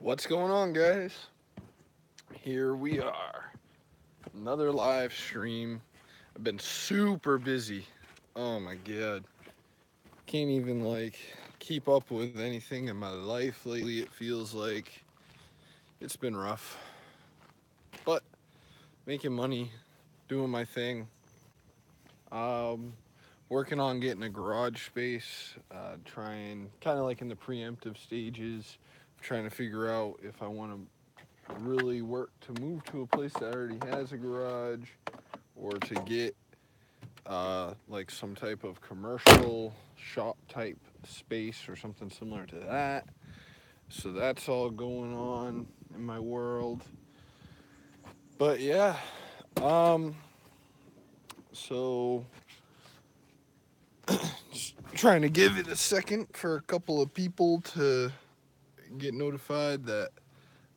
What's going on, guys? Here we are. Another live stream. I've been super busy. Oh my god. Can't even keep up with anything in my life lately. It feels like it's been rough. But making money, doing my thing. Um Working on getting a garage space, trying kind of like in the preemptive stages, trying to figure out if I want to really work to move to a place that already has a garage or to get like some type of commercial shop type space or something similar to that. So that's all going on in my world. But yeah, um, so just trying to give it a second for a couple of people to get notified that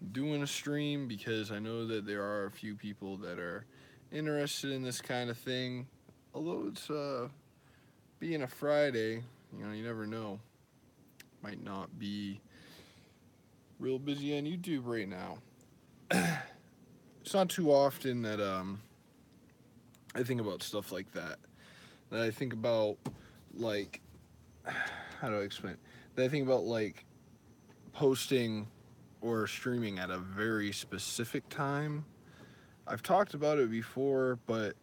I'm doing a stream because I know that there are a few people that are interested in this kind of thing. Although it's being a Friday, you never know. Might not be real busy on YouTube right now. It's not too often that I think about stuff like that. That I think about like how do I explain? It? That I think about posting or streaming at a very specific time. I've talked about it before, but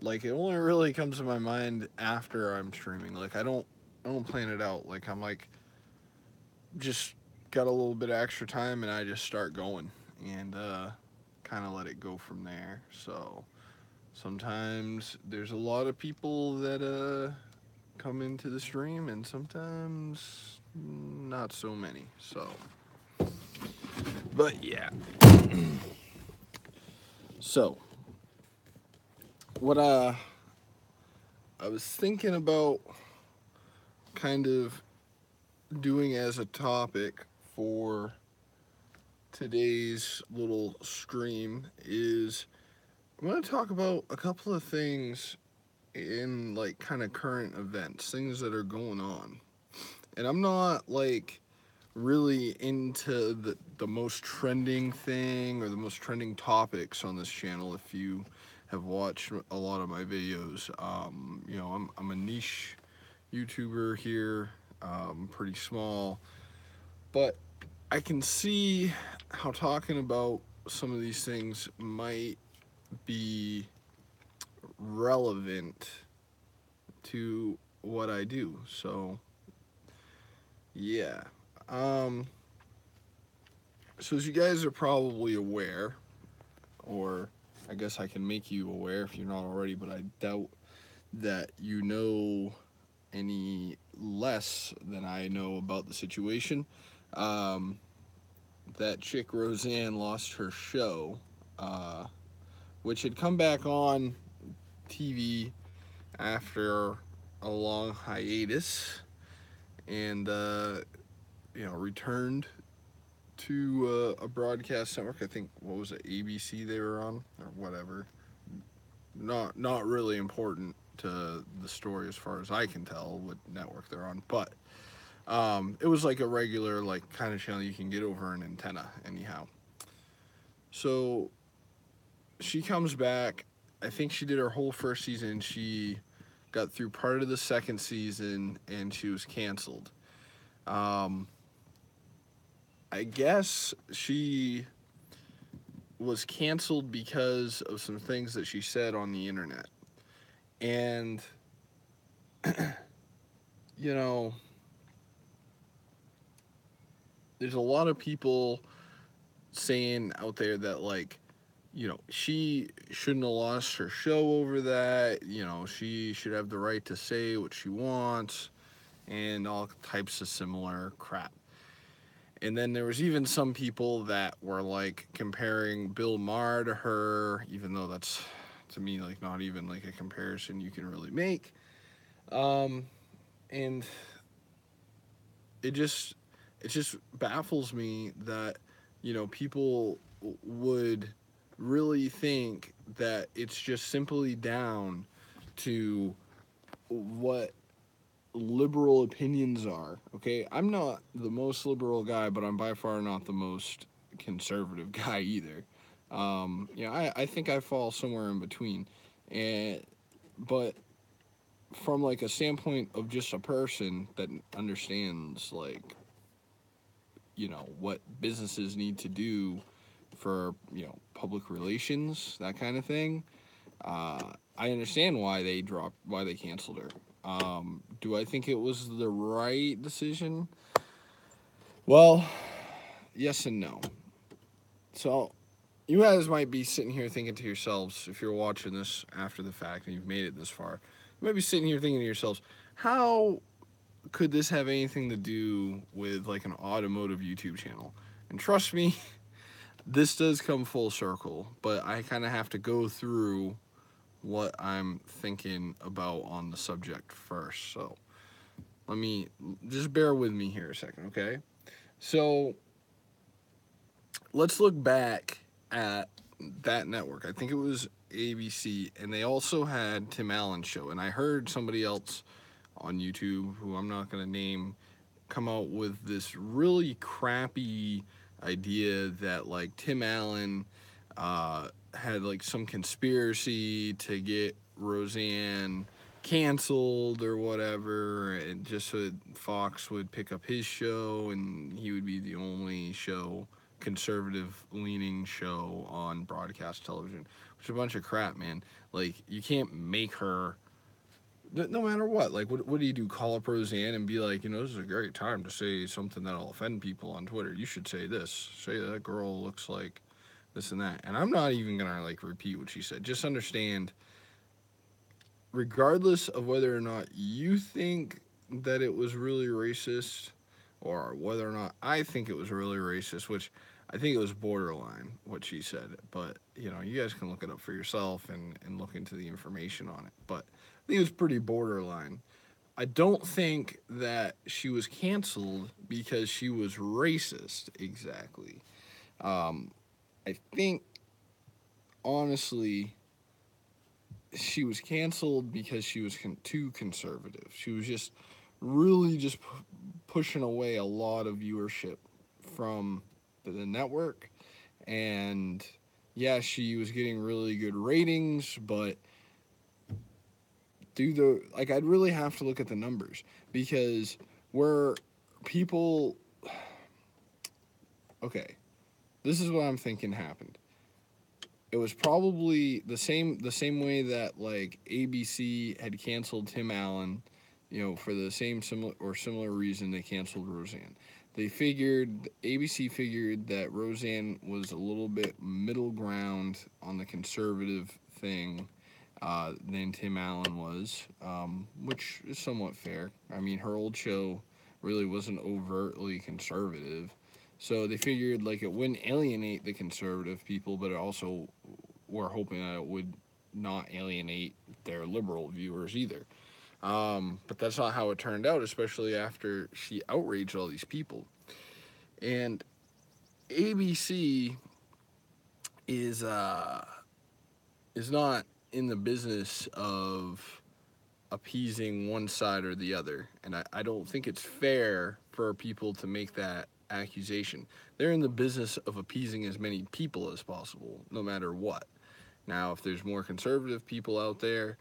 it only really comes to my mind after I'm streaming. I don't plan it out. I'm just got a little bit of extra time and I just start going and kind of let it go from there. So sometimes there's a lot of people that come into the stream and sometimes not so many. So, but yeah. So what I was thinking about kind of doing as a topic for today's little stream is I'm going to talk about a couple of things in kind of current events, things that are going on. And I'm not really into the most trending thing or the most trending topics on this channel. If you have watched a lot of my videos, I'm a niche YouTuber here, pretty small, but I can see how talking about some of these things might be relevant to what I do. So, yeah. Um, so, as you guys are probably aware, or I guess I can make you aware if you're not already, but I doubt that you know any less than I know about the situation. Um, that chick Roseanne lost her show, uh, which had come back on TV after a long hiatus and returned to a broadcast network. I think what was it, ABC they were on or whatever. Not really important to the story as far as I can tell what network they're on, but it was like a regular kind of channel you can get over an antenna anyhow. So she comes back. I think she did her whole first season. She got through part of the second season and she was canceled. Um, I guess she was canceled because of some things that she said on the internet. And, you know, there's a lot of people saying out there that, she shouldn't have lost her show over that. She should have the right to say what she wants and all types of similar crap. And then there was even some people that were comparing Bill Maher to her, even though that's to me not even a comparison you can really make. And it just it just baffles me that people would really think that it's just simply down to what liberal opinions are. Okay, I'm not the most liberal guy, but I'm by far not the most conservative guy either. I think I fall somewhere in between, and but from like a standpoint of just a person that understands like what businesses need to do for public relations, that kind of thing. I understand why they canceled her. Do I think it was the right decision? Well, yes and no. So you guys might be sitting here thinking to yourselves, if you're watching this after the fact and you've made it this far, you might be sitting here thinking to yourselves, how could this have anything to do with like an automotive YouTube channel? And trust me, this does come full circle, but I kind of have to go through what I'm thinking about on the subject first. So let me just bear with me here a second, okay? So let's look back at that network. I think it was ABC, and they also had Tim Allen's show. And I heard somebody else on YouTube, who I'm not going to name, come out with this really crappy idea that like Tim Allen had like some conspiracy to get Roseanne canceled or whatever, and just so Fox would pick up his show and he would be the only conservative leaning show on broadcast television, which is a bunch of crap, man. Like, you can't make her, no matter what. Like, what do you do? Call up Roseanne and be like, this is a great time to say something that'll offend people on Twitter. You should say this. Say that girl looks like this and that. And I'm not even gonna like repeat what she said. Just understand, regardless of whether or not you think that it was really racist, or whether or not I think it was really racist, which I think it was borderline what she said. But you guys can look it up for yourself and look into the information on it. But I think it was pretty borderline. I don't think that she was canceled because she was racist exactly. I think, honestly, she was canceled because she was too conservative. She was just really just pushing away a lot of viewership from the network. And yeah, she was getting really good ratings, but I'd really have to look at the numbers, because where people, okay, this is what I'm thinking happened. It was probably the same way that like ABC had canceled Tim Allen, for the similar reason they canceled Roseanne. ABC figured that Roseanne was a little bit middle ground on the conservative thing than Tim Allen was, which is somewhat fair. I mean, her old show really wasn't overtly conservative. So they figured like it wouldn't alienate the conservative people, but it also were hoping that it would not alienate their liberal viewers either. But that's not how it turned out, especially after she outraged all these people. And ABC is not in the business of appeasing one side or the other. And I don't think it's fair for people to make that accusation. They're in the business of appeasing as many people as possible, no matter what. Now, if there's more conservative people out there,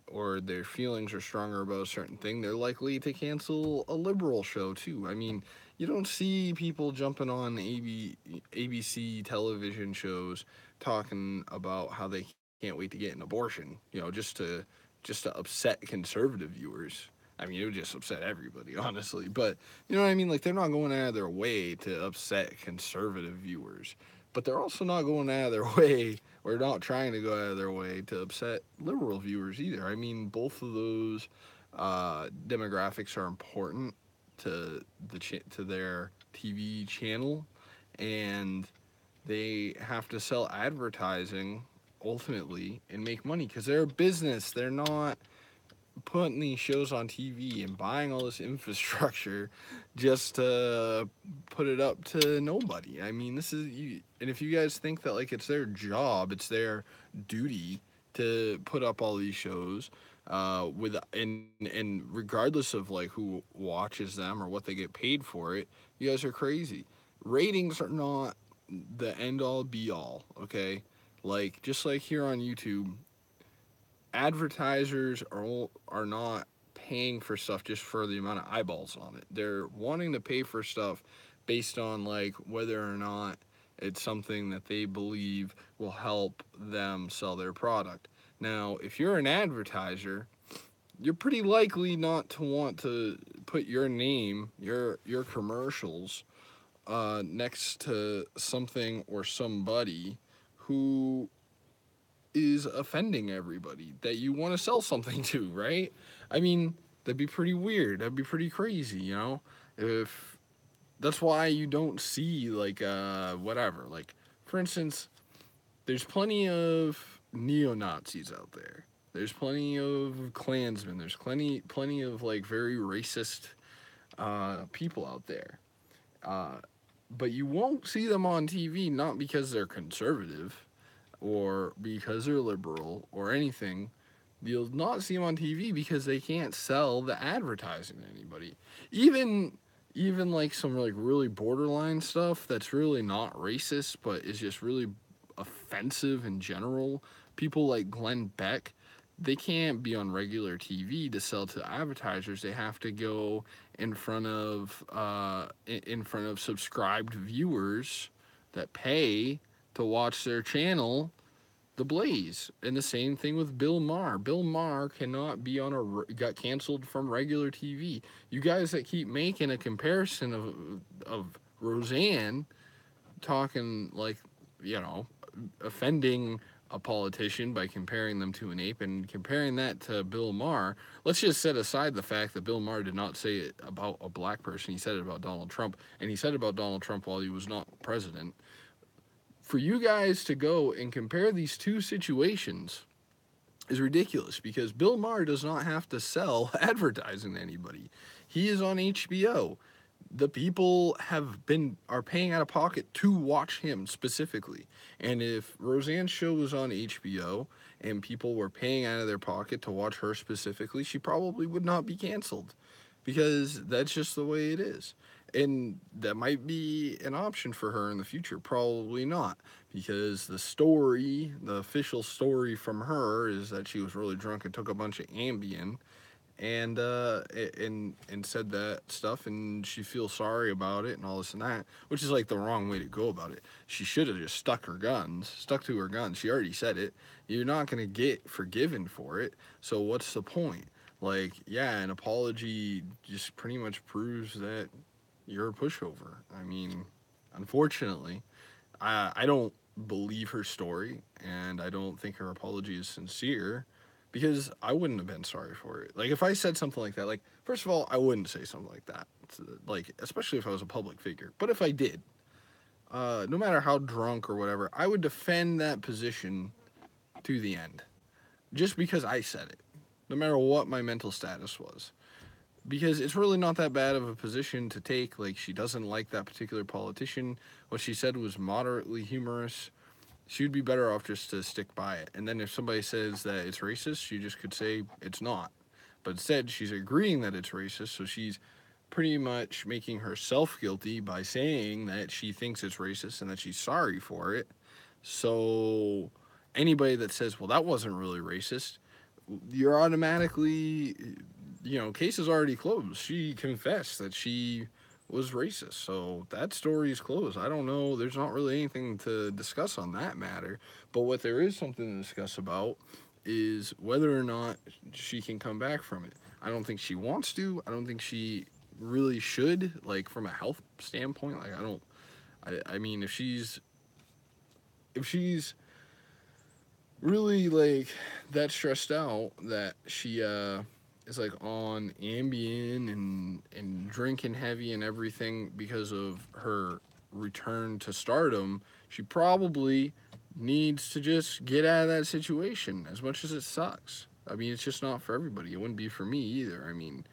or their feelings are stronger about a certain thing, they're likely to cancel a liberal show too. I mean, you don't see people jumping on ABC television shows talking about how they can't wait to get an abortion, just to upset conservative viewers. I mean, it would just upset everybody, honestly. But you know what I mean? Like, they're not going out of their way to upset conservative viewers, but they're also not going out of their way, or not trying to go out of their way to upset liberal viewers either. I mean, both of those demographics are important to to their TV channel, and they have to sell advertising ultimately and make money, because they're a business. They're not putting these shows on TV and buying all this infrastructure just to put it up to nobody. I mean, this is you, and if you guys think that like it's their job, it's their duty to put up all these shows, And regardless of like who watches them or what they get paid for it, you guys are crazy. Ratings are not the end all be all, okay? Like just like here on YouTube, advertisers are not paying for stuff just for the amount of eyeballs on it. They're wanting to pay for stuff based on like whether or not it's something that they believe will help them sell their product. Now, if you're an advertiser, you're pretty likely not to want to put your name, your commercials next to something or somebody who is offending everybody that you want to sell something to, right? I mean, that'd be pretty weird. That'd be pretty crazy, you know? If that's why you don't see like whatever. Like for instance, there's plenty of neo-Nazis out there. There's plenty of Klansmen. There's plenty of like very racist people out there. Uh, but you won't see them on TV not because they're conservative or because they're liberal or anything. You'll not see them on TV because they can't sell the advertising to anybody. Even even like some like really borderline stuff that's really not racist but is just really offensive in general. People like Glenn Beck, they can't be on regular TV to sell to advertisers. They have to go in front of subscribed viewers that pay to watch their channel, The Blaze. And the same thing with Bill Maher. Bill Maher cannot be on got canceled from regular TV. You guys that keep making a comparison of Roseanne talking like, you know, offending a politician by comparing them to an ape and comparing that to Bill Maher. Let's just set aside the fact that Bill Maher did not say it about a black person. He said it about Donald Trump, and he said it about Donald Trump while he was not president. For you guys to go and compare these two situations is ridiculous because Bill Maher does not have to sell advertising to anybody. He is on HBO. The people are paying out of pocket to watch him specifically. And if Roseanne's show was on HBO and people were paying out of their pocket to watch her specifically, she probably would not be canceled because that's just the way it is. And that might be an option for her in the future. Probably not, because the official story from her is that she was really drunk and took a bunch of Ambien and said that stuff, and she feels sorry about it and all this and that, which is like the wrong way to go about it. She should have just stuck to her guns. She already said it. You're not going to get forgiven for it, so what's the point? Like, yeah, an apology just pretty much proves that you're a pushover. I mean, unfortunately, I don't believe her story, and I don't think her apology is sincere because I wouldn't have been sorry for it. Like, if I said something like that, like, first of all, I wouldn't say something like that, like, especially if I was a public figure. But if I did, no matter how drunk or whatever, I would defend that position to the end just because I said it, no matter what my mental status was, because it's really not that bad of a position to take. Like, she doesn't like that particular politician. What she said was moderately humorous. She would be better off just to stick by it. And then if somebody says that it's racist, she just could say it's not. But instead, she's agreeing that it's racist, so she's pretty much making herself guilty by saying that she thinks it's racist and that she's sorry for it. So anybody that says, well, that wasn't really racist, you're automatically, case is already closed. She confessed that she was racist. So that story is closed. I don't know. There's not really anything to discuss on that matter. But what there is something to discuss about is whether or not she can come back from it. I don't think she wants to. I don't think she really should, like from a health standpoint. Like I mean, if she's really like that stressed out that she is like on Ambien and drinking heavy and everything because of her return to stardom, she probably needs to just get out of that situation as much as it sucks. I mean, it's just not for everybody. It wouldn't be for me either. I mean,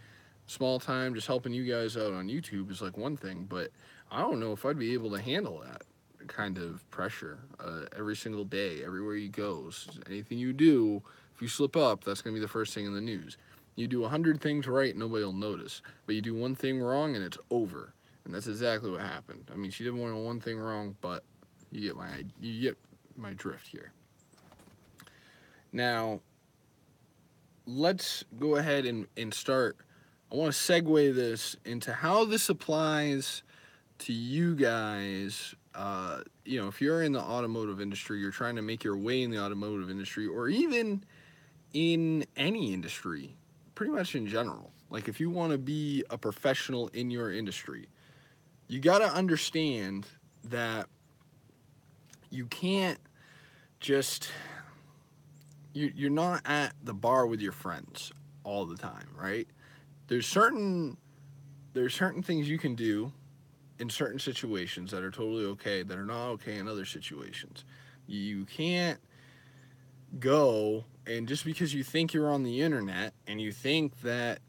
small time just helping you guys out on YouTube is like one thing, but I don't know if I'd be able to handle that kind of pressure every single day, everywhere you go, anything you do If you slip up, that's going to be the first thing in the news. You do 100 things right, nobody will notice. But you do one thing wrong, and it's over. And that's exactly what happened. I mean, she did more than one thing wrong, but you get my drift here. Now, let's go ahead and start. I want to segue this into how this applies to you guys. If you're in the automotive industry, you're trying to make your way in the automotive industry, or even in any industry, pretty much in general. Like, if you want to be a professional in your industry, you got to understand that you can't just, you're not at the bar with your friends all the time, right? There's certain things you can do in certain situations that are totally okay, that are not okay in other situations. You can't go, and just because you think you're on the internet and you think that,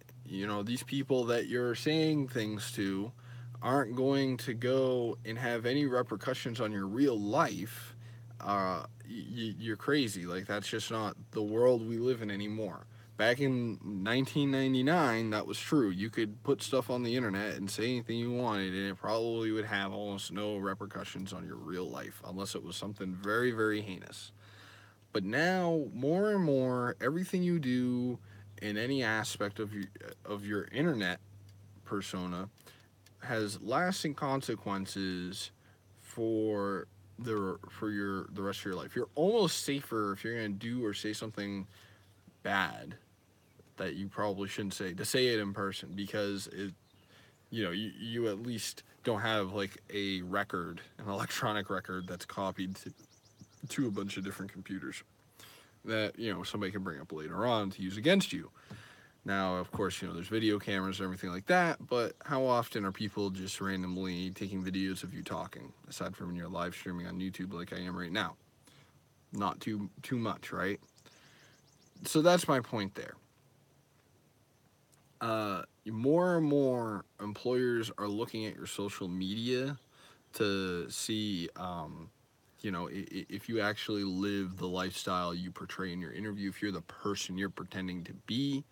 these people that you're saying things to aren't going to go and have any repercussions on your real life, you're crazy. Like, that's just not the world we live in anymore. Back in 1999, that was true. You could put stuff on the internet and say anything you wanted, and it probably would have almost no repercussions on your real life, unless it was something very, very heinous. But now, more and more, everything you do in any aspect of your internet persona has lasting consequences for the rest of your life. You're almost safer if you're going to do or say something bad that you probably shouldn't say, to say it in person, because you at least don't have like an electronic record that's copied to a bunch of different computers that somebody can bring up later on to use against you. Now, of course, there's video cameras and everything like that, but how often are people just randomly taking videos of you talking, aside from when you're live streaming on YouTube like I am right now? Not too much, right? So that's my point there. More and more employers are looking at your social media to see, if you actually live the lifestyle you portray in your interview, if you're the person you're pretending to be.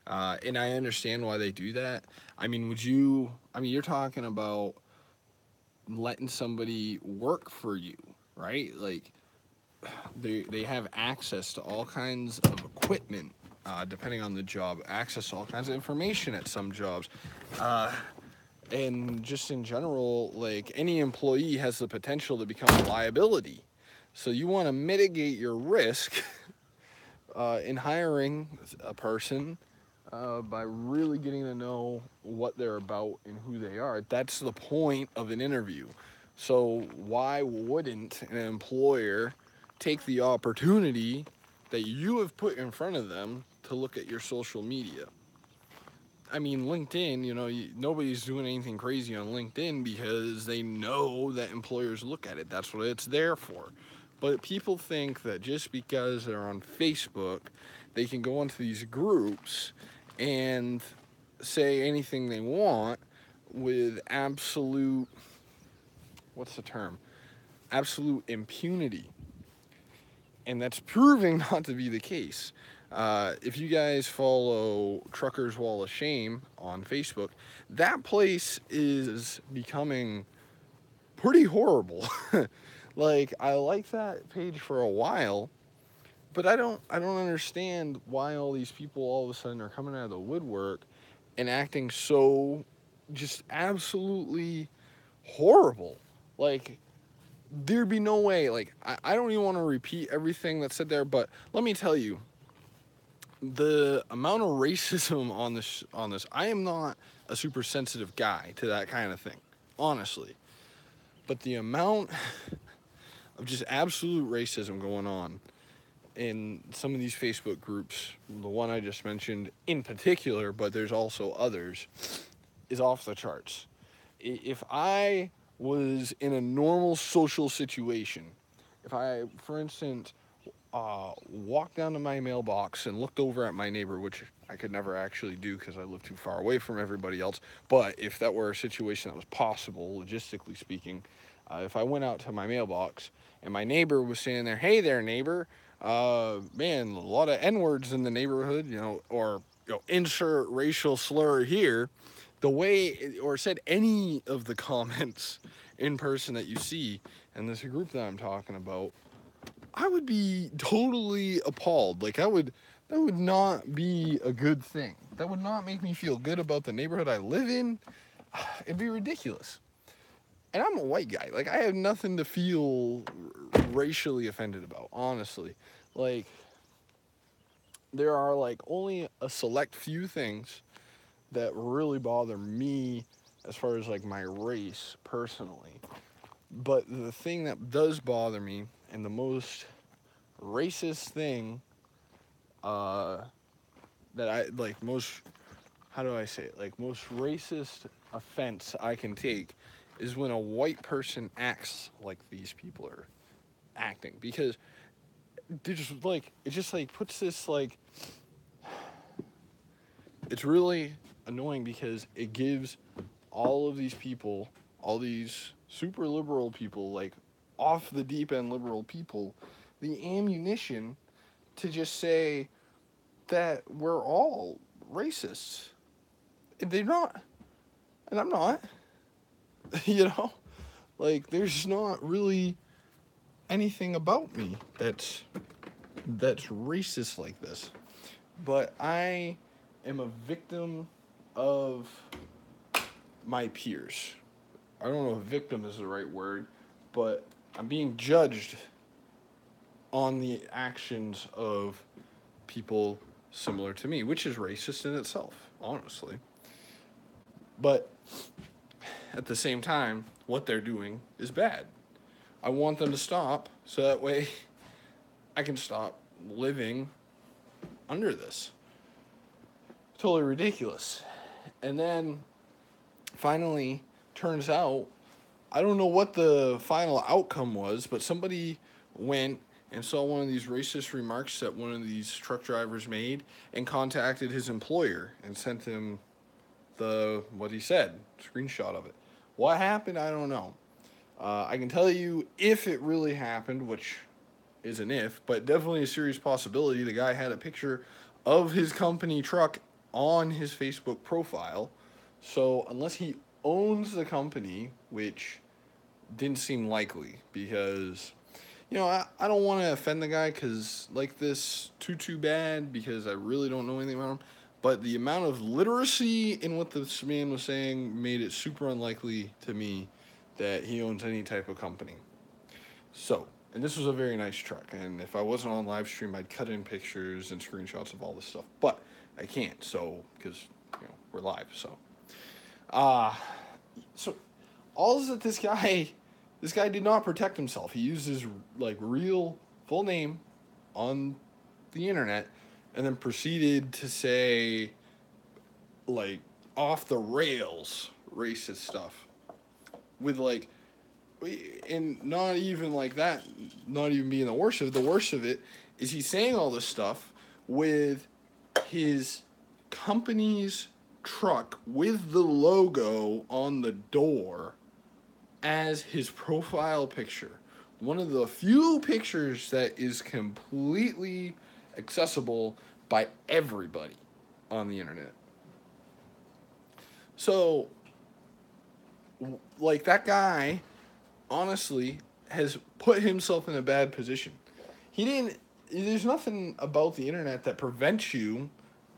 And I understand why they do that. I mean, you're talking about letting somebody work for you, right? Like, they have access to all kinds of equipment, depending on the job, access to all kinds of information at some jobs. And just in general, like, any employee has the potential to become a liability. So you want to mitigate your risk in hiring a person by really getting to know what they're about and who they are. That's the point of an interview. So why wouldn't an employer take the opportunity that you have put in front of them to look at your social media? I mean, LinkedIn, nobody's doing anything crazy on LinkedIn because they know that employers look at it. That's what it's there for. But people think that just because they're on Facebook, they can go into these groups and say anything they want with absolute impunity. And that's proving not to be the case. If you guys follow Truckers Wall of Shame on Facebook, that place is becoming pretty horrible. Like, I liked that page for a while, but I don't understand why all these people all of a sudden are coming out of the woodwork and acting so just absolutely horrible. Like, there'd be no way. Like, I don't even want to repeat everything that's said there, but let me tell you, the amount of racism on this, I am not a super sensitive guy to that kind of thing, honestly. But the amount of just absolute racism going on in some of these Facebook groups, the one I just mentioned in particular, but there's also others, is off the charts. If I was in a normal social situation, if I, for instance, walked down to my mailbox and looked over at my neighbor, which I could never actually do because I live too far away from everybody else, but if that were a situation that was possible, logistically speaking, if I went out to my mailbox and my neighbor was standing there, "Hey there, neighbor, Man, a lot of N words in the neighborhood, or insert racial slur here. The way, or said any of the comments in person that you see in this group that I'm talking about, I would be totally appalled. Like that would not be a good thing. That would not make me feel good about the neighborhood I live in. It'd be ridiculous. And I'm a white guy. Like I have nothing to feel racially offended about, honestly. Like there are like only a select few things that really bother me as far as like my race personally. But the thing that does bother me and the most racist thing that I like most, how do I say it? Like most racist offense I can take is when a white person acts like these people are acting, because they're just like, it just like puts this like, it's really annoying because it gives all of these people, all these super liberal people, like off the deep end liberal people, the ammunition to just say that we're all racists. They're not, and I'm not. you know, like there's not really anything about me that's racist like this. But I am a victim of my peers. I don't know if victim is the right word, but I'm being judged on the actions of people similar to me, which is racist in itself, honestly. But at the same time, what they're doing is bad. I want them to stop so that way I can stop living under this. Totally ridiculous. And then finally, turns out, I don't know what the final outcome was, but somebody went and saw one of these racist remarks that one of these truck drivers made and contacted his employer and sent him the what he said, screenshot of it. What happened, I don't know. I can tell you if it really happened, which is an if, but definitely a serious possibility. The guy had a picture of his company truck on his Facebook profile. So unless he owns the company, which didn't seem likely, because I don't want to offend the guy because like this too bad, because I really don't know anything about him. But the amount of literacy in what this man was saying made it super unlikely to me that he owns any type of company. So, and this was a very nice truck. And if I wasn't on live stream, I'd cut in pictures and screenshots of all this stuff. But I can't, so because we're live. Uh so all is that this guy did not protect himself. He used his like real full name on the internet and then proceeded to say like off the rails racist stuff with like, and not even like that, not even being the worst of it. The worst of it is he's saying all this stuff with his company's truck with the logo on the door as his profile picture. One of the few pictures that is completely accessible by everybody on the internet. So, like, that guy, honestly, has put himself in a bad position. He didn't, there's nothing about the internet that prevents you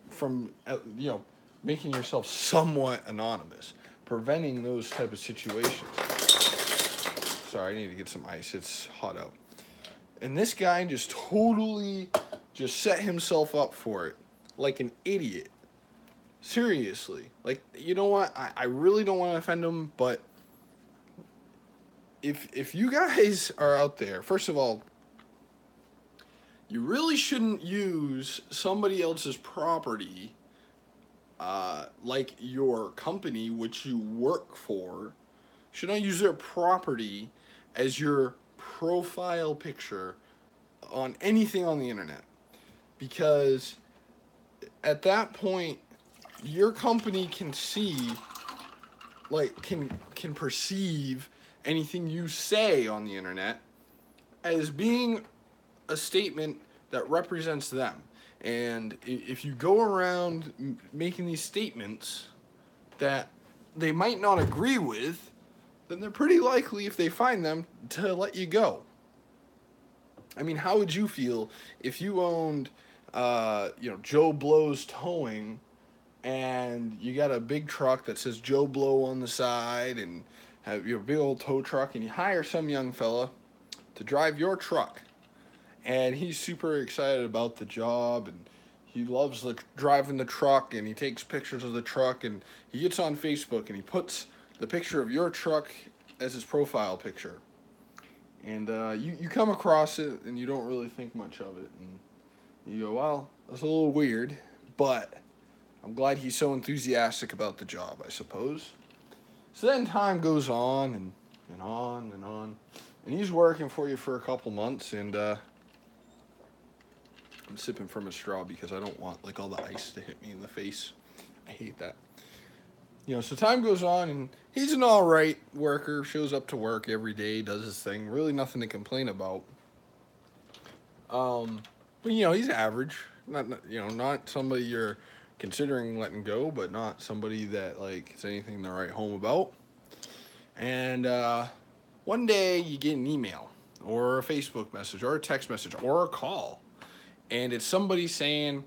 from, making yourself somewhat anonymous, preventing those type of situations. Sorry, I need to get some ice. It's hot out. And this guy just totally just set himself up for it like an idiot. Seriously. Like, you know what? I really don't want to offend him, but if you guys are out there, first of all, you really shouldn't use somebody else's property, like your company, which you work for, should not use their property as your profile picture on anything on the internet. Because at that point, your company can see, like, can perceive anything you say on the internet as being a statement that represents them. And if you go around making these statements that they might not agree with, then they're pretty likely, if they find them, to let you go. I mean, how would you feel if you owned, Joe Blow's Towing, and you got a big truck that says Joe Blow on the side, and have your big old tow truck, and you hire some young fella to drive your truck, and he's super excited about the job, and he loves driving the truck, and he takes pictures of the truck, and he gets on Facebook and he puts the picture of your truck as his profile picture. And you come across it and you don't really think much of it, and you go, well, that's a little weird, but I'm glad he's so enthusiastic about the job, I suppose. So then time goes on and on and on, and he's working for you for a couple months, and I'm sipping from a straw because I don't want like all the ice to hit me in the face. I hate that. So time goes on, and he's an all right worker. Shows up to work every day, does his thing. Really nothing to complain about. But he's average. Not somebody you're considering letting go, but not somebody that like is anything to write home about. And one day you get an email or a Facebook message or a text message or a call, and it's somebody saying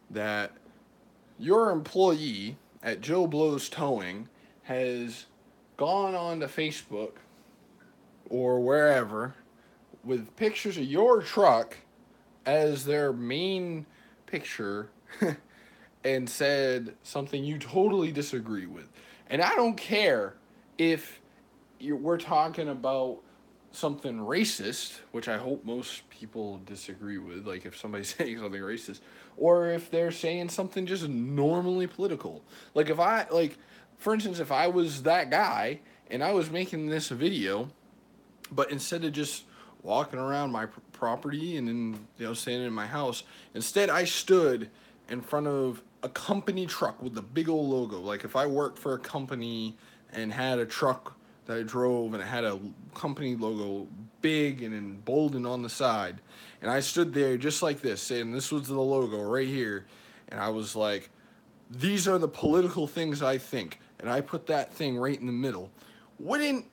that your employee at Joe Blow's Towing has gone on to Facebook or wherever with pictures of your truck as their main picture and said something you totally disagree with. And I don't care if we're talking about something racist, which I hope most people disagree with, like if somebody's saying something racist, or if they're saying something just normally political. Like for instance, if I was that guy and I was making this video, but instead of just walking around my property and then standing in my house, instead I stood in front of a company truck with the big old logo. Like if I worked for a company and had a truck that I drove and it had a company logo big and emboldened on the side, and I stood there just like this saying this was the logo right here, and I was like, these are the political things I think, and I put that thing right in the middle. Wouldn't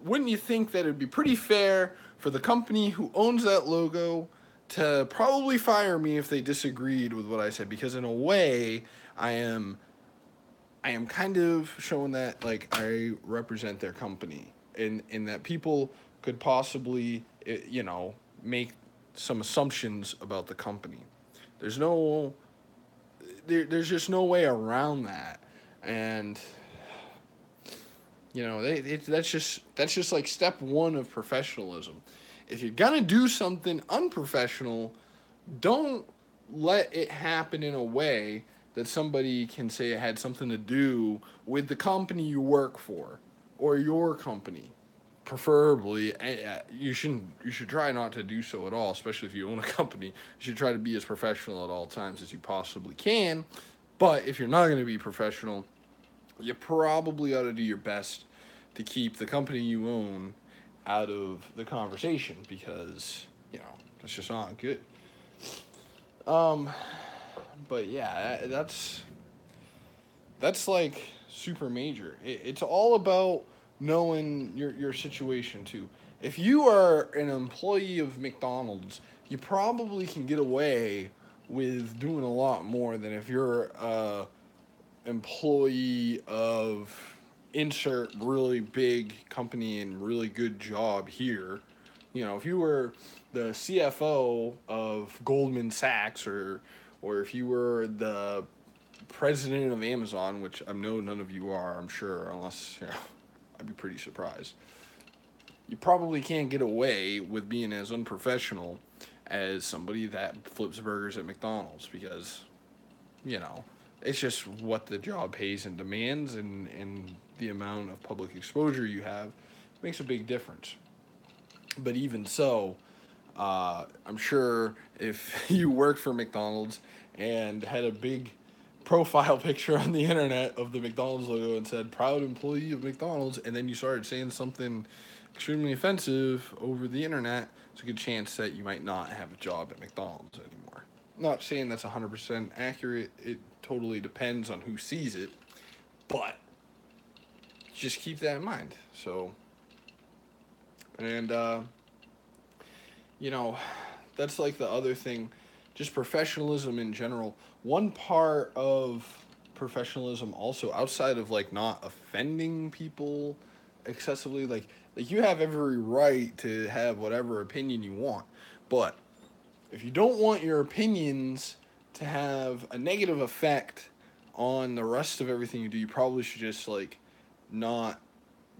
you think that it'd be pretty fair for the company who owns that logo to probably fire me if they disagreed with what I said? Because in a way, I am kind of showing that like I represent their company, and that people could possibly make some assumptions about the company. There's just no way around that, and that's just like step one of professionalism. If you're gonna do something unprofessional, don't let it happen in a way that somebody can say it had something to do with the company you work for or your company. Preferably, you should try not to do so at all, especially if you own a company. You should try to be as professional at all times as you possibly can. But if you're not going to be professional, you probably ought to do your best to keep the company you own out of the conversation, because that's just not good. But yeah, that's like super major. It's all about knowing your situation too. If you are an employee of McDonald's, you probably can get away with doing a lot more than if you're a employee of insert really big company and really good job here. If you were the CFO of Goldman Sachs, or if you were the president of Amazon, which I know none of you are, I'm sure, unless I'd be pretty surprised. You probably can't get away with being as unprofessional as somebody that flips burgers at McDonald's, because it's just what the job pays and demands, and the amount of public exposure you have makes a big difference. But even so, I'm sure if you worked for McDonald's and had a big profile picture on the internet of the McDonald's logo and said proud employee of McDonald's, and then you started saying something extremely offensive over the internet, it's a good chance that you might not have a job at McDonald's anymore. Not saying that's 100% accurate. It totally depends on who sees it, but just keep that in mind. So, and you know, that's like the other thing, just professionalism in general. One part of professionalism also, outside of like not offending people excessively, like you have every right to have whatever opinion you want, but if you don't want your opinions to have a negative effect on the rest of everything you do, you probably should just like not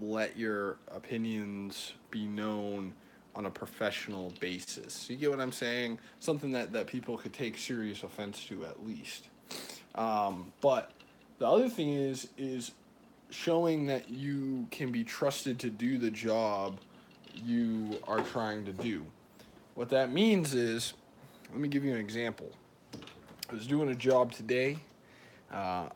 let your opinions be known on a professional basis. You get what I'm saying? Something that people could take serious offense to at least. But the other thing is showing that you can be trusted to do the job you are trying to do. What that means is, let me give you an example. I was doing a job today. Uh,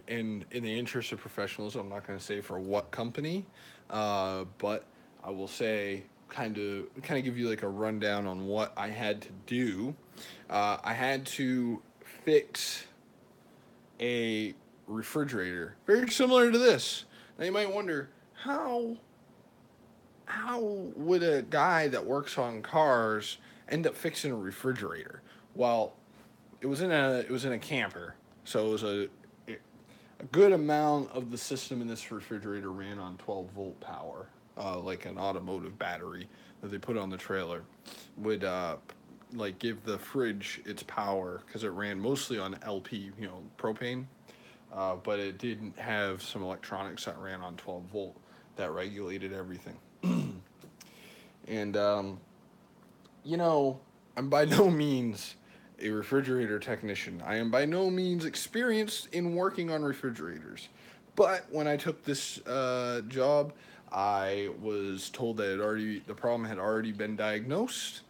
in the interest of professionalism, I'm not going to say for what company, but I will say kind of give you like a rundown on what I had to do. I had to fix a refrigerator, very similar to this. Now you might wonder how would a guy that works on cars end up fixing a refrigerator? Well, it was in a camper, so it was a good amount of the system in this refrigerator ran on 12-volt power, like an automotive battery that they put on the trailer would like give the fridge its power because it ran mostly on LP, propane, but it didn't have some electronics that ran on 12 volt that regulated everything. And you know, I'm by no means a refrigerator technician. I am by no means experienced in working on refrigerators. But when I took this job, I was told that the problem had already been diagnosed,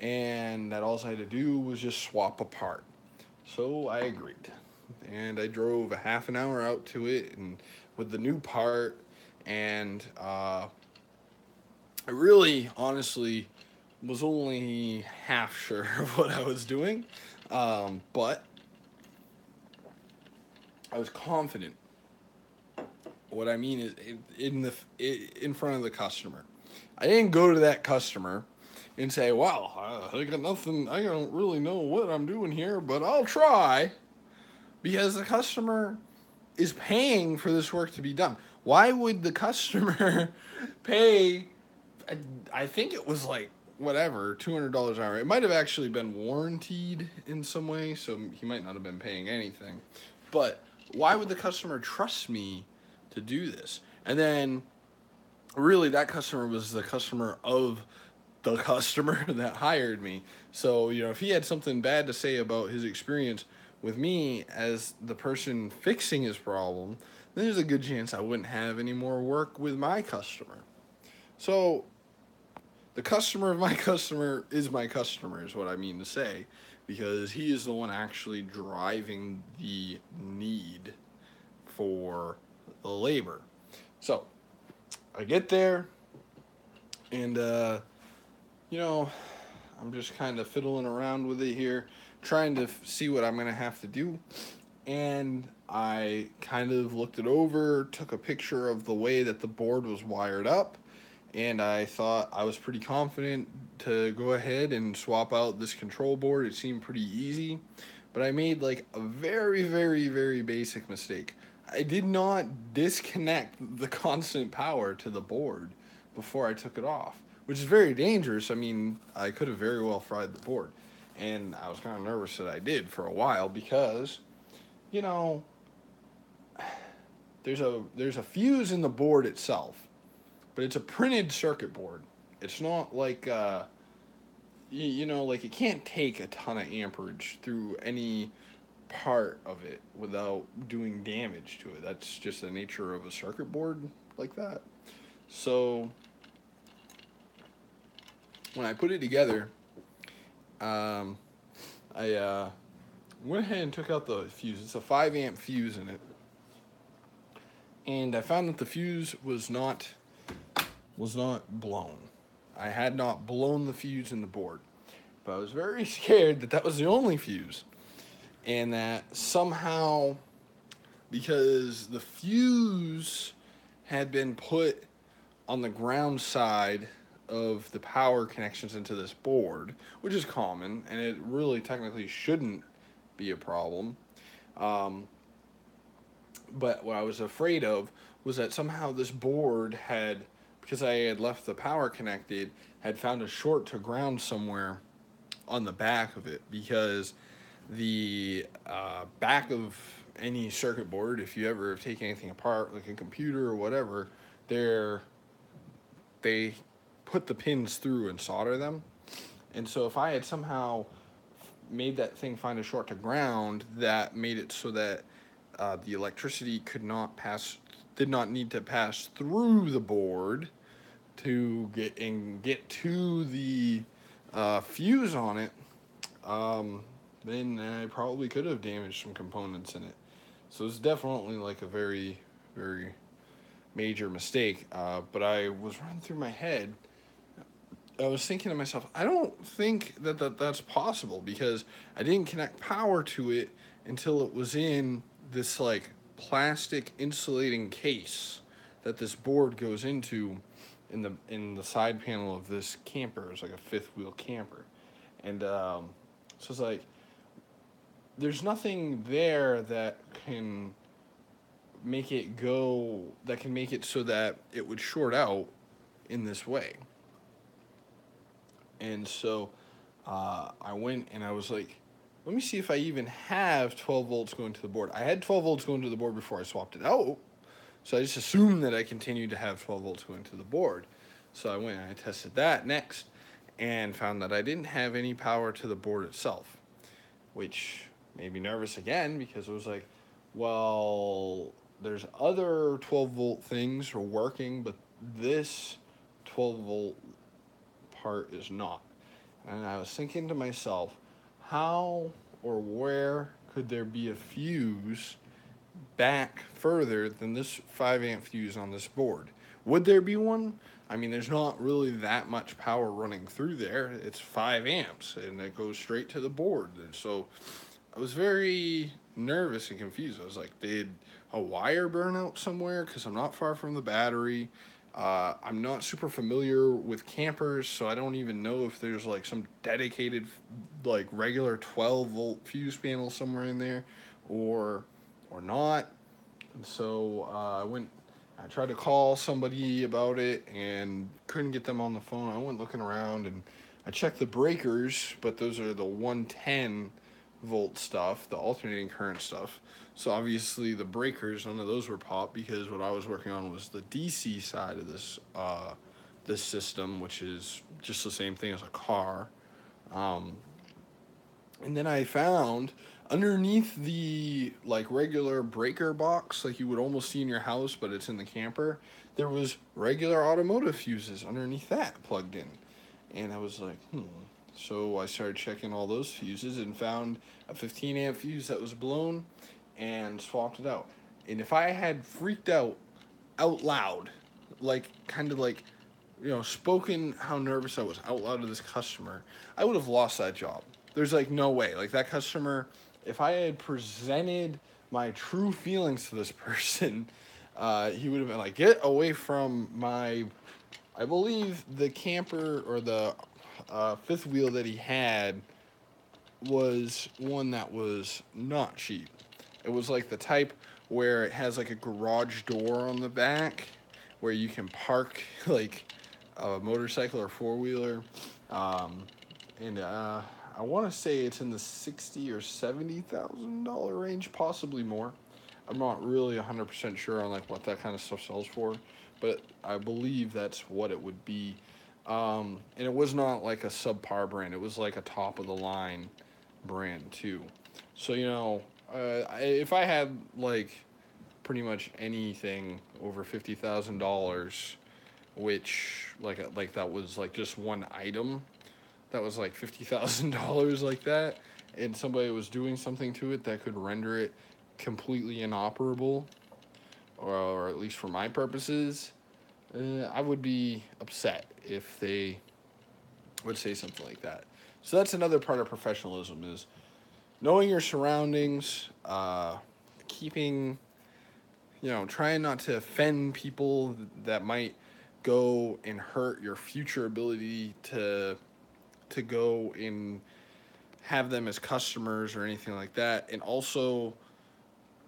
and that all I had to do was just swap a part. So I agreed, and I drove a half an hour out to it, and with the new part, and I really, honestly, was only half sure of what I was doing, but I was confident. What I mean is in front of the customer. I didn't go to that customer and say, "Well, I got nothing. I don't really know what I'm doing here, but I'll try," because the customer is paying for this work to be done. Why would the customer pay? I think it was like whatever, $200 an hour. It might have actually been warranted in some way, so he might not have been paying anything. But why would the customer trust me to do this? And then, really, that customer was the customer of the customer that hired me. So, if he had something bad to say about his experience with me as the person fixing his problem, then there's a good chance I wouldn't have any more work with my customer. So, the customer of my customer is my customer, is what I mean to say, because he is the one actually driving the need for the labor. So, I get there, and, I'm just kind of fiddling around with it here, trying to see what I'm going to have to do. And I kind of looked it over, took a picture of the way that the board was wired up, and I thought I was pretty confident to go ahead and swap out this control board. It seemed pretty easy, but I made like a very, very, very basic mistake. I did not disconnect the constant power to the board before I took it off, which is very dangerous. I mean, I could have very well fried the board, and I was kind of nervous that I did for a while because, you know, there's a fuse in the board itself, but it's a printed circuit board. It's not like like it can't take a ton of amperage through any part of it without doing damage to it. That's just the nature of a circuit board like that. So when I put it together, I went ahead and took out the fuse. It's a 5 amp fuse in it. And I found that the fuse was not blown. I had not blown the fuse in the board. But I was very scared that that was the only fuse. And that somehow, because the fuse had been put on the ground side of the power connections into this board, which is common, and it really technically shouldn't be a problem. Um, but what I was afraid of was that somehow this board had, because I had left the power connected, had found a short to ground somewhere on the back of it, because the back of any circuit board, if you ever take anything apart, like a computer or whatever, they put the pins through and solder them. And so if I had somehow made that thing find a short to ground, that made it so that the electricity did not need to pass through the board to get to the fuse on it, then I probably could have damaged some components in it. So it's definitely like a very, very major mistake. But I was running through my head. I was thinking to myself, I don't think that's possible, because I didn't connect power to it until it was in this like plastic insulating case that this board goes into in the side panel of this camper. It's like a fifth wheel camper, and so it's like there's nothing there that can make it so that it would short out in this way. And so I went and I was like, let me see if I even have 12 volts going to the board. I had 12 volts going to the board before I swapped it out, so I just assumed that I continued to have 12 volts going to the board. So I went and I tested that next and found that I didn't have any power to the board itself, which made me nervous again, because it was like, well, there's other 12 volt things are working, but this 12 volt part is not. And I was thinking to myself, how or where could there be a fuse back further than this 5 amp fuse on this board? Would there be one? I mean, there's not really that much power running through there. It's 5 amps and it goes straight to the board. And so I was very nervous and confused. I was like, did a wire burn out somewhere? Because I'm not far from the battery. I'm not super familiar with campers, so I don't even know if there's like some dedicated, like regular 12 volt fuse panel somewhere in there, or not. And so I tried to call somebody about it and couldn't get them on the phone. I went looking around and I checked the breakers, but those are the 110 volt stuff, the alternating current stuff. So obviously the breakers, none of those were popped, because what I was working on was the DC side of this system, which is just the same thing as a car. And then I found underneath the like regular breaker box, like you would almost see in your house, but it's in the camper, there was regular automotive fuses underneath that plugged in. And I was like, So I started checking all those fuses and found a 15 amp fuse that was blown and swapped it out. And if I had freaked out loud, like kind of like, spoken how nervous I was out loud to this customer, I would have lost that job. There's like no way. Like that customer, if I had presented my true feelings to this person, he would have been like, get away from my, I believe the camper or the fifth wheel that he had was one that was not cheap. It was like the type where it has like a garage door on the back where you can park like a motorcycle or four-wheeler. And I want to say it's in the $60,000 or $70,000 range, possibly more. I'm not really 100% sure on like what that kind of stuff sells for, but I believe that's what it would be. And it was not like a subpar brand. It was like a top of the line brand too. So, if I had like pretty much anything over $50,000, which like that was like just one item that was like $50,000 like that, and somebody was doing something to it that could render it completely inoperable, or at least for my purposes, I would be upset if they would say something like that. So that's another part of professionalism is knowing your surroundings, keeping, trying not to offend people that might go and hurt your future ability to go and have them as customers or anything like that, and also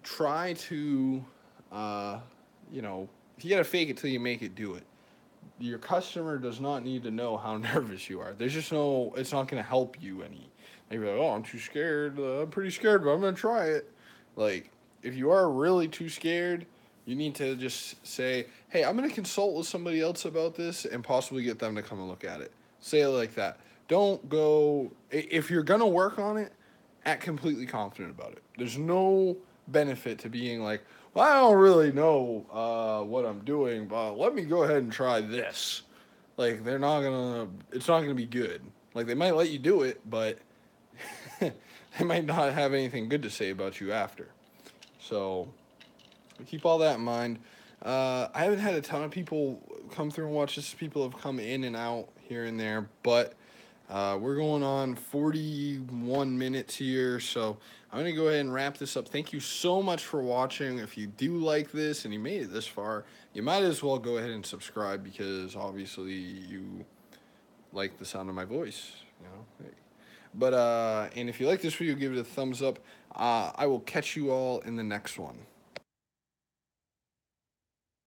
try to, uh, if you gotta fake it till you make it, do it. Your customer does not need to know how nervous you are. There's just no, it's not going to help you any. Maybe like, oh, I'm too scared. I'm pretty scared, but I'm going to try it. Like, if you are really too scared, you need to just say, hey, I'm going to consult with somebody else about this and possibly get them to come and look at it. Say it like that. Don't go, if you're going to work on it, act completely confident about it. There's no benefit to being like, well, I don't really know what I'm doing, but let me go ahead and try this. Like, it's not gonna be good. Like, they might let you do it, but they might not have anything good to say about you after. So, keep all that in mind. I haven't had a ton of people come through and watch this. People have come in and out here and there, but we're going on 41 minutes here, so I'm going to go ahead and wrap this up. Thank you so much for watching. If you do like this and you made it this far, you might as well go ahead and subscribe because obviously you like the sound of my voice, But, and if you like this video, give it a thumbs up. I will catch you all in the next one.